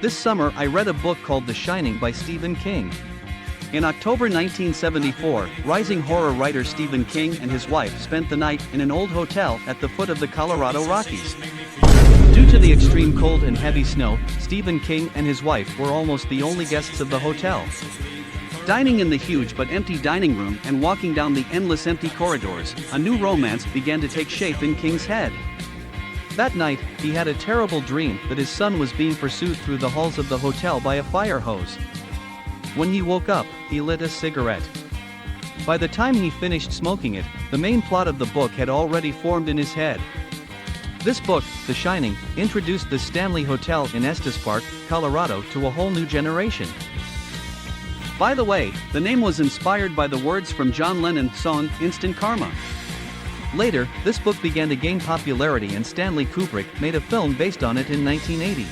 This summer I read a book called The Shining by Stephen King. In October 1974, rising horror writer Stephen King and his wife spent the night in an old hotel at the foot of the Colorado Rockies. Due to the extreme cold and heavy snow, Stephen King and his wife were almost the only guests of the hotel. Dining in the huge but empty dining room and walking down the endless empty corridors, a new romance began to take shape in King's head. That night, he had a terrible dream that his son was being pursued through the halls of the hotel by a fire hose. When he woke up, he lit a cigarette. By the time he finished smoking it, the main plot of the book had already formed in his head. This book, The Shining, introduced the Stanley Hotel in Estes Park, Colorado to a whole new generation. By the way, the name was inspired by the words from John Lennon's song, Instant Karma. Later, this book began to gain popularity and Stanley Kubrick made a film based on it in 1980.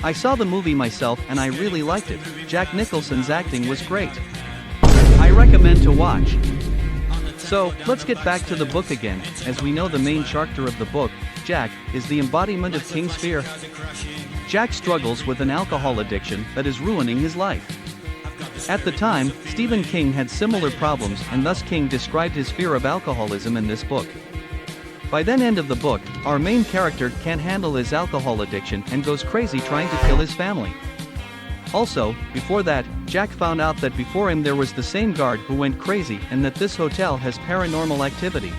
I saw the movie myself and I really liked it. Jack Nicholson's acting was great. I recommend to watch. So, let's get back to the book again. As we know, the main character of the book, Jack, is the embodiment of King's fear. Jack struggles with an alcohol addiction that is ruining his life. At the time, Stephen King had similar problems and thus King described his fear of alcoholism in this book. By the end of the book, our main character can't handle his alcohol addiction and goes crazy trying to kill his family. Also, before that, Jack found out that before him there was the same guard who went crazy and that this hotel has paranormal activity.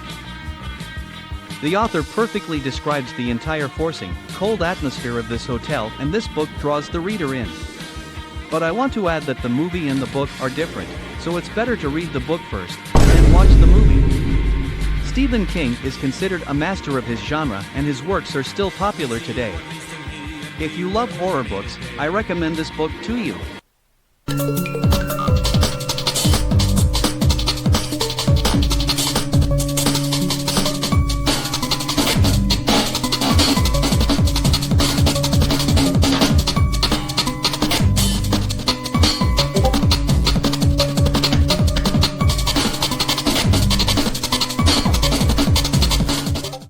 The author perfectly describes the entire forcing, cold atmosphere of this hotel and this book draws the reader in. But I want to add that the movie and the book are different, so it's better to read the book first, and then watch the movie. Stephen King is considered a master of his genre and his works are still popular today. If you love horror books, I recommend this book to you.